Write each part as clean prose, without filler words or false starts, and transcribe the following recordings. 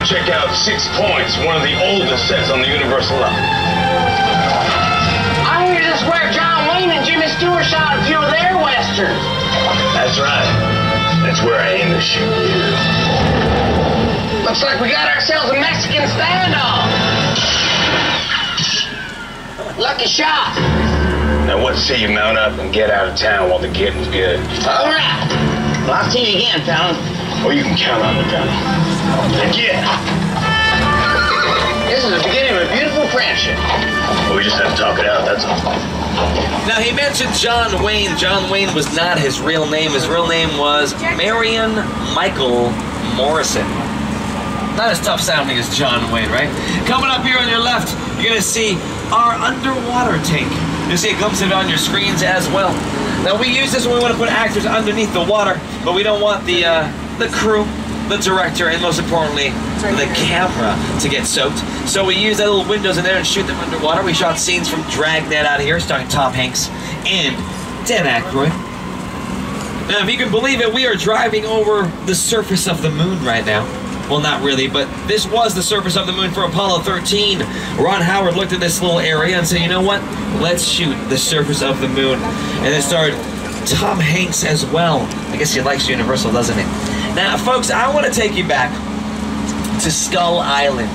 Check out 6 Points, one of the oldest sets on the Universal level. I hear this is where John Wayne and Jimmy Stewart shot a few of their westerns. That's right. That's where I aim to shoot you. Looks like we got ourselves a Mexican standoff. Lucky shot. Now what say you mount up and get out of town while the getting's good? All right. Well, I'll see you again, pal. Or you can count on me, pal. Again. This is the beginning of a beautiful friendship. Well, we just have to talk it out, that's all. Now, he mentioned John Wayne. John Wayne was not his real name. His real name was Marion Michael Morrison. Not as tough sounding as John Wayne, right? Coming up here on your left, you're going to see our underwater tank. You'll see a glimpse of it on your screens as well. Now, we use this when we want to put actors underneath the water, but we don't want the crew, the director, and most importantly, the camera to get soaked. So we use that little windows in there and shoot them underwater. We shot scenes from Dragnet out here, starring Tom Hanks and Dan Aykroyd. Now, if you can believe it, we are driving over the surface of the moon right now. Well, not really, but this was the surface of the moon for Apollo 13. Ron Howard looked at this little area and said, you know what? Let's shoot the surface of the moon. And it starred Tom Hanks as well. I guess he likes Universal, doesn't he? Now, folks, I want to take you back to Skull Island.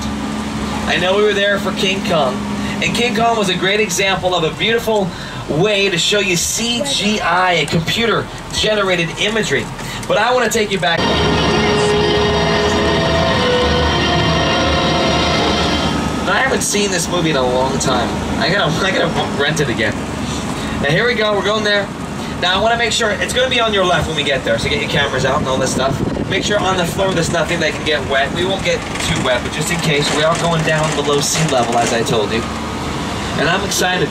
I know we were there for King Kong, and King Kong was a great example of a beautiful way to show you CGI, computer-generated imagery. But I want to take you back. I haven't seen this movie in a long time. I gotta rent it again. Now here we go, we're going there. Now I want to make sure, it's going to be on your left when we get there, so get your cameras out and all this stuff. Make sure on the floor there's nothing that can get wet. We won't get too wet, but just in case, we are going down below sea level, as I told you. And I'm excited.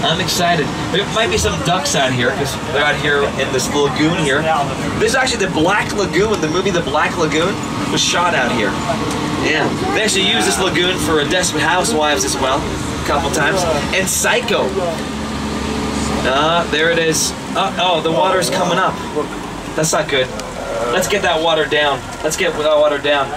I'm excited. There might be some ducks out here, because they're out here in this lagoon here. This is actually the Black Lagoon. The movie The Black Lagoon was shot out here. Yeah. They actually used this lagoon for Desperate Housewives as well, a couple times. And Psycho. There it is. Oh, the water's coming up. That's not good. Let's get that water down. Let's get that water down.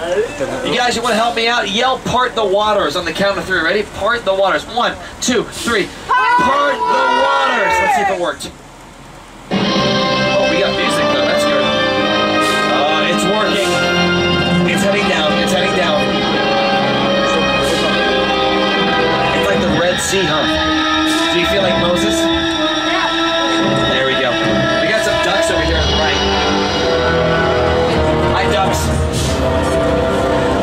You guys, you want to help me out? Yell "part the waters" on the count of 3. Ready? Part the waters. 1, 2, 3. Part the waters. Let's see if it worked. Oh, we got music though. That's good. It's working. It's heading down. It's heading down. It's like the Red Sea, huh? Do you feel like Moses? There we go. We got some ducks over here on the right. Hi, ducks.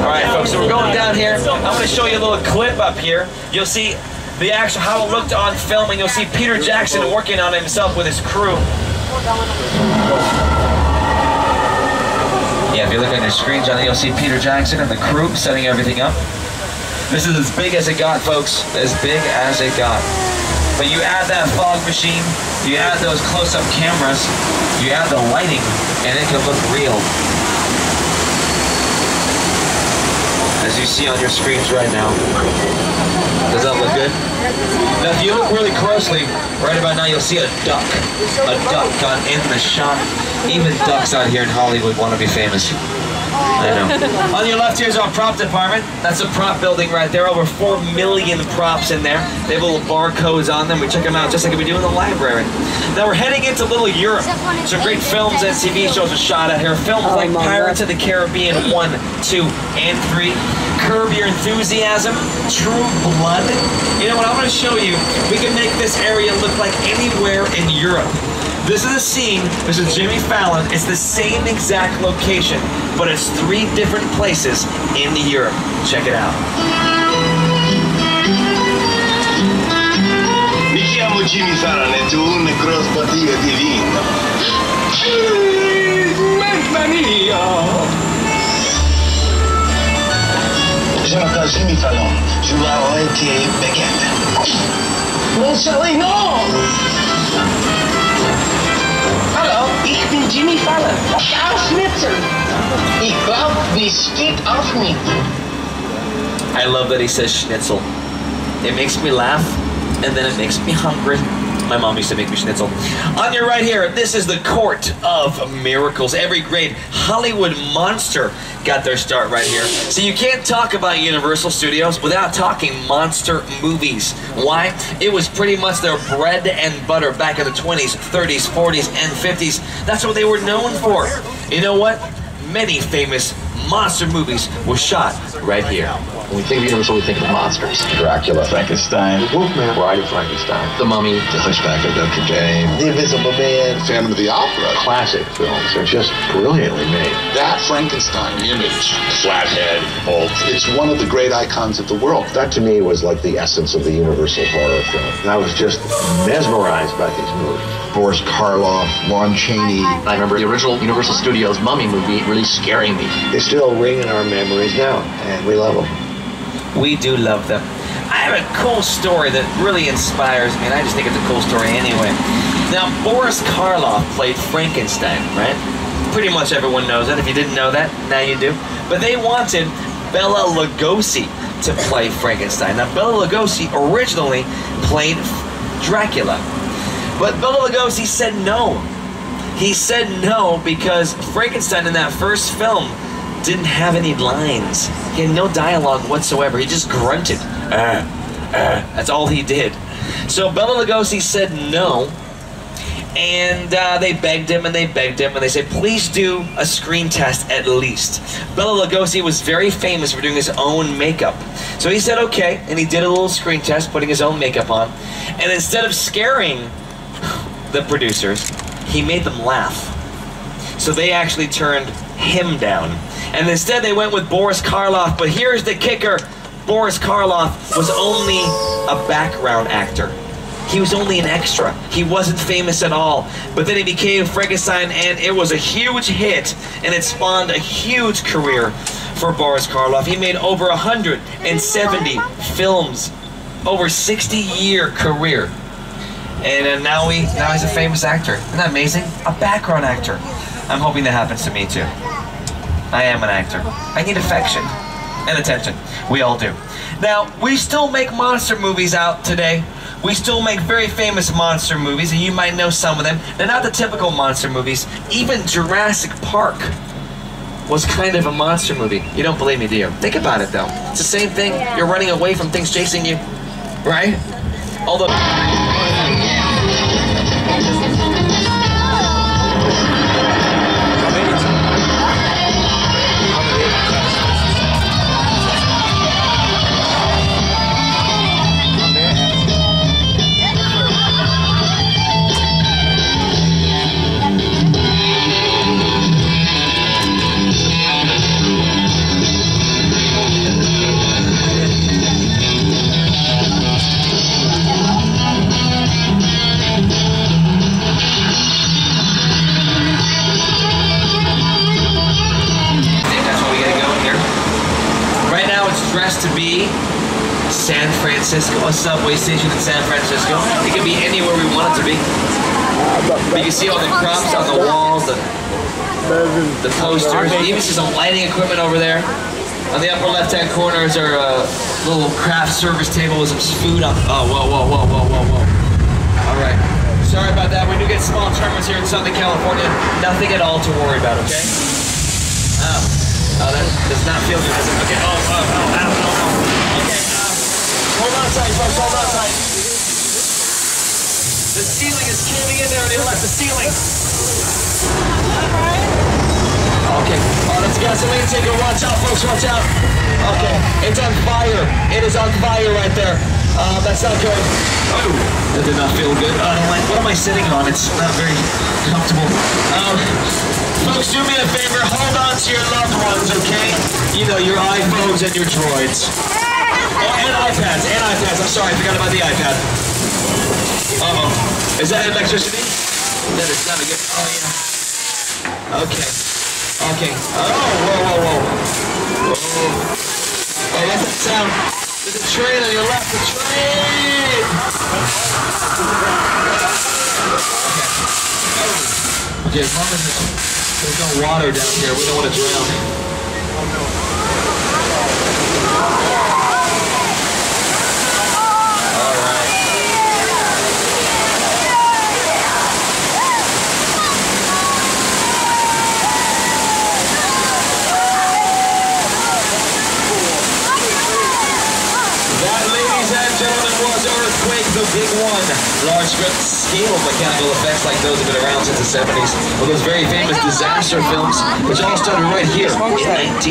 All right, folks. So we're going down here. I'm going to show you a little clip up here. You'll see the actual how it looked on film, and you'll see Peter Jackson working on it himself with his crew. Yeah, if you look on your screen, Johnny, you'll see Peter Jackson and the crew setting everything up. This is as big as it got, folks. As big as it got. But you add that fog machine, you add those close-up cameras, you add the lighting, and it can look real. As you see on your screens right now. Does that look good? Now, if you look really closely, right about now, you'll see a duck. A duck got in the shot. Even ducks out here in Hollywood want to be famous. I know. On your left here is our prop department. That's a prop building right there. Over 4 million props in there. They have little barcodes on them. We check them out just like we do in the library. Now we're heading into Little Europe. Some great films and TV shows are shot out here. Films like Pirates of the Caribbean 1, 2, and 3. Curb Your Enthusiasm, True Blood. You know what, I'm going to show you. We can make this area look like anywhere in Europe. This is a scene, this is Jimmy Fallon. It's the same exact location, but it's 3 different places in Europe. Check it out. Mi chiamo Jimmy Fallon e tu un gross bottiglia di vino. Mamma mia! Je m'appelle Jimmy Fallon. Je m'appelle été baguette. Mon chéri, non! Hallo, ich bin Jimmy Fallon. Schnitzel. Ich glaub, die steht auf mich. I love that he says schnitzel. It makes me laugh, and then it makes me hungry. My mom used to make me schnitzel. On your right here, this is the Court of Miracles. Every great Hollywood monster got their start right here. So you can't talk about Universal Studios without talking monster movies. Why? It was pretty much their bread and butter back in the 20s, 30s, 40s, and 50s. That's what they were known for. You know what? Many famous monster movies were shot right here. When we think of Universal, we think of monsters. Dracula, Frankenstein, Wolfman, Bride of Frankenstein, The Mummy, The Hunchback of Notre Dame, The Invisible Man, Phantom of the Opera. Classic films. They're just brilliantly made. That Frankenstein image, Flathead, Bolt. it's one of the great icons of the world. That to me was like the essence of the Universal horror film. And I was just mesmerized by these movies. Boris Karloff, Lon Chaney. I remember the original Universal Studios Mummy movie really scaring me. They still ring in our memories now, and we love them. We do love them. I have a cool story that really inspires me, and I just think it's a cool story anyway. Now, Boris Karloff played Frankenstein, right? Pretty much everyone knows that. If you didn't know that, now you do. But they wanted Bela Lugosi to play Frankenstein. Now, Bela Lugosi originally played Dracula. But Bela Lugosi said no. He said no because Frankenstein in that first film didn't have any lines. He had no dialogue whatsoever. He just grunted. That's all he did. So Bela Lugosi said no, and they begged him and they begged him, and they said, please do a screen test at least. Bela Lugosi was very famous for doing his own makeup. So he said okay, and he did a little screen test, putting his own makeup on, and instead of scaring the producers, he made them laugh. So they actually turned him down. And instead they went with Boris Karloff. But here's the kicker. Boris Karloff was only a background actor. He was only an extra. He wasn't famous at all. But then he became Frankenstein, and it was a huge hit, and it spawned a huge career for Boris Karloff. He made over 170 films, over 60-year career. And now he's a famous actor. Isn't that amazing? A background actor. I'm hoping that happens to me too. I am an actor. I need affection and attention. We all do. Now, we still make monster movies out today. We still make very famous monster movies, and you might know some of them. They're not the typical monster movies. Even Jurassic Park was kind of a monster movie. You don't believe me, do you? Think about it, though. It's the same thing. You're running away from things chasing you, right? Although... to be San Francisco, a subway station in San Francisco. It could be anywhere we want it to be. But you can see all the props on the walls, the posters. You even see some lighting equipment over there. On the upper left-hand corner is our little craft service table with some food on. Oh, whoa, whoa, whoa, whoa, whoa, whoa. All right. Sorry about that. We do get small tremors here in Southern California. Nothing at all to worry about, okay? Oh, that does not feel good, does it? Okay, okay, hold on tight, folks, hold on tight. The ceiling is caving in there, and they left the ceiling. Okay, oh, that's gasoline tanker, watch out, folks, watch out. Okay, it's on fire. It is on fire right there. That's not good. Oh, that did not feel good. What am I sitting on? It's not very comfortable. Folks, do me a favor, hold on to your loved ones, okay? You know, your iPhones and your droids. Oh, and iPads, I'm sorry, I forgot about the iPad. Uh-oh. Is that electricity? That is not a good, oh yeah. Okay. Okay. Oh, whoa, whoa, whoa. Whoa. Oh, that's that sound. There's a train on your left, the train! Okay, as long as there's no water down here, we don't want to drown. Alright. big one. Large-scale mechanical effects like those have been around since the 70s. Well, those very famous disaster films, which all started right here in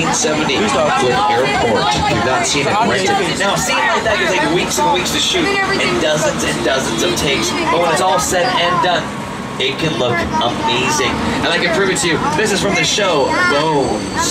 1970 with Airport. If you've not seen it, rent it. Now, a scene like that can take weeks and weeks to shoot and dozens of takes. But when it's all said and done, it can look amazing. And I can prove it to you. This is from the show Bones.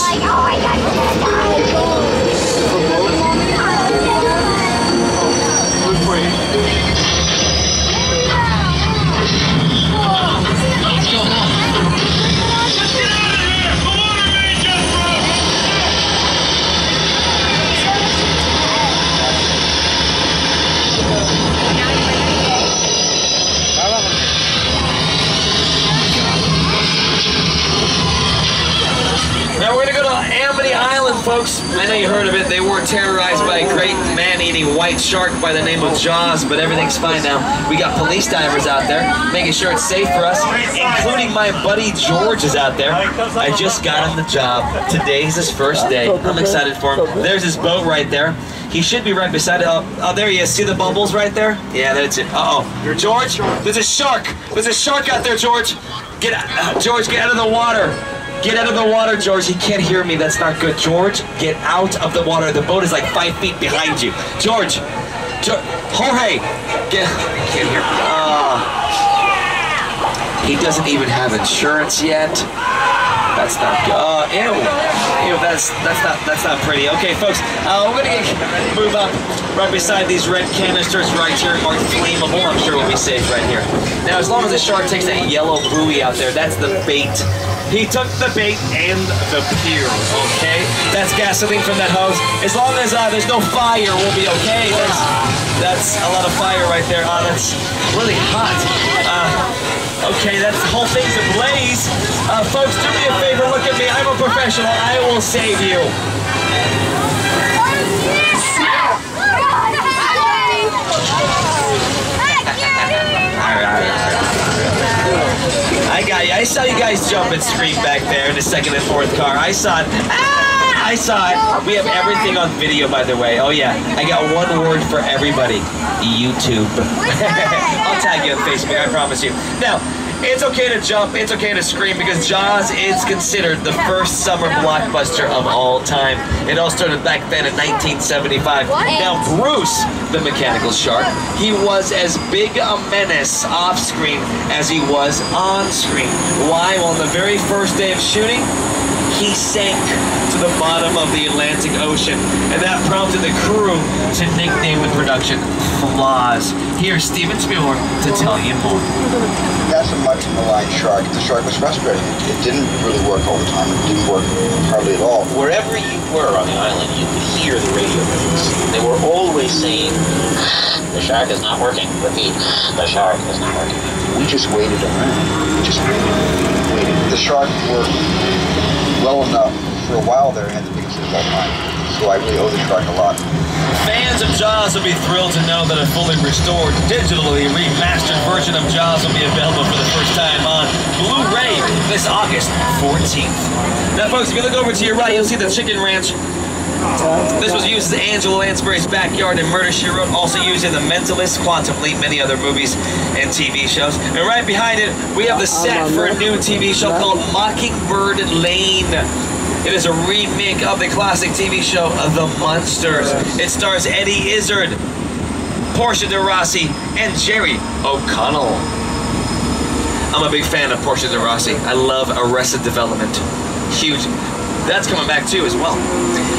Now we're gonna go to Amity Island, folks. I know you heard of it. They were terrorized by a great man-eating white shark by the name of Jaws, but everything's fine now. We got police divers out there, making sure it's safe for us, including my buddy George is out there. I just got him the job. Today's his first day. I'm excited for him. There's his boat right there. He should be right beside it. Oh, there he is. See the bubbles right there? Yeah, that's it. Uh-oh. George, there's a shark. There's a shark out there, George. George, get out of the water. Get out of the water, George. He can't hear me. That's not good. George, get out of the water. The boat is like 5 feet behind you. George. Jorge. Can't hear me. He doesn't even have insurance yet. That's not good. Ew, that's not pretty. Okay, folks, we're gonna move up right beside these red canisters right here, marked flammable. I'm sure we'll be safe right here. Now, as long as the shark takes that yellow buoy out there, that's the bait. He took the bait and the pier. Okay, that's gasoline from that hose. As long as there's no fire, we'll be okay. That's a lot of fire right there. That's really hot. Okay, that's the whole thing's ablaze. Folks, do me a favor, look at me. I'm a professional. I will save you. I got you. I saw you guys jump and scream back there in the second and fourth car. I saw it. I saw it. We have everything on video, by the way. Oh, yeah. I got one word for everybody. YouTube. I'll tag you on Facebook, I promise you. Now, it's okay to jump, it's okay to scream, because Jaws is considered the first summer blockbuster of all time. It all started back then in 1975. Now, Bruce, the mechanical shark, he was as big a menace off-screen as he was on-screen. Why? Well, on the very first day of shooting, he sank to the bottom of the Atlantic Ocean, and that prompted the crew to nickname the production Flaws. Here's Steven Spielberg to tell you more. That's a much maligned shark. The shark was frustrating. It didn't really work all the time. It didn't work hardly at all. Wherever you were on the island, you could hear the radio waves. They were always saying, the shark is not working. Repeat, the shark is not working. We just waited around. We just waited. The shark worked well enough for a while there and had the biggest hit of all time. So I really owe the shark a lot. Fans of Jaws will be thrilled to know that a fully restored, digitally remastered version of Jaws will be available for the first time on Blu-ray this August 14th. Now, folks, if you look over to your right, you'll see the Chicken Ranch. This was used as Angela Lansbury's backyard in Murder, She Wrote, also used in The Mentalist, Quantum Leap, many other movies and TV shows. And right behind it, we have the set for a new TV show called Mockingbird Lane. It is a remake of the classic TV show The Munsters. It stars Eddie Izzard, Portia de Rossi, and Jerry O'Connell. I'm a big fan of Portia de Rossi. I love Arrested Development. Huge. That's coming back too as well.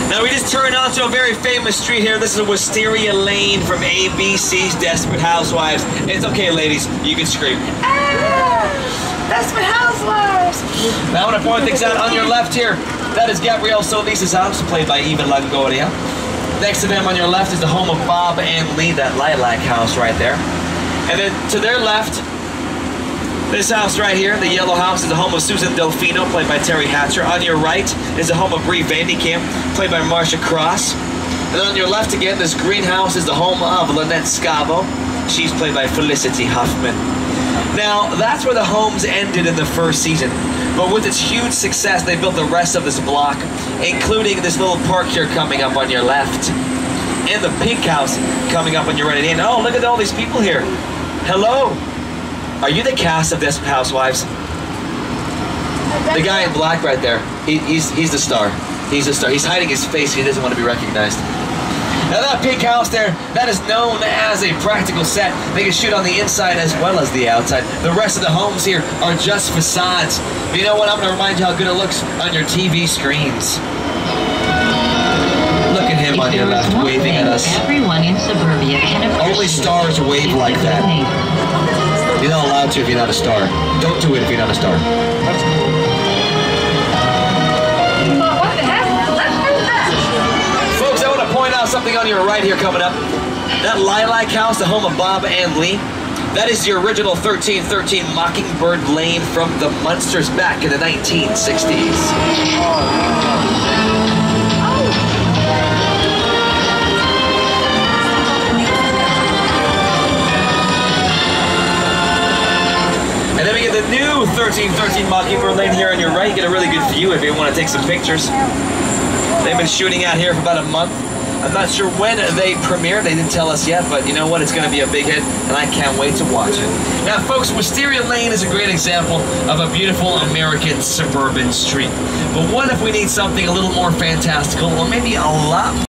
Now we just turned onto a very famous street here. This is Wisteria Lane from ABC's Desperate Housewives. It's okay, ladies. You can scream. Desperate Housewives! Now I want to point things out on your left here. That is Gabrielle Solis's house, played by Eva Longoria. Next to them on your left is the home of Bob and Lee, that lilac house right there. And then to their left, this house right here, the yellow house, is the home of Susan Delfino, played by Terry Hatcher. On your right is the home of Brie Vandekamp, played by Marcia Cross. And then on your left again, this greenhouse is the home of Lynette Scavo. She's played by Felicity Huffman. Now, that's where the homes ended in the first season. But with its huge success, they built the rest of this block, including this little park here coming up on your left. and the Pink House coming up when you're ready in. Oh, look at all these people here. Hello. Are you the cast of Desperate Housewives? The guy in black right there, he's the star. He's the star. He's hiding his face. He doesn't want to be recognized. Now that Pink House there, that is known as a practical set. They can shoot on the inside as well as the outside. The rest of the homes here are just facades. But you know what? I'm going to remind you how good it looks on your TV screens. Look at him on your left waving at us. Everyone in suburbia can appreciate. Only stars wave like that. You're not allowed to if you're not a star. Don't do it if you're not a star. Folks, I want to point out something on your right here coming up. That Lilac House, the home of Bob and Lee, that is the original 1313 Mockingbird Lane from the Munsters back in the 1960s. And then we get the new 1313 Mockingbird Lane here on your right. You get a really good view if you want to take some pictures. They've been shooting out here for about a month. I'm not sure when they premiere. They didn't tell us yet, but you know what? It's going to be a big hit, and I can't wait to watch it. Now, folks, Wisteria Lane is a great example of a beautiful American suburban street. But what if we need something a little more fantastical, or maybe a lot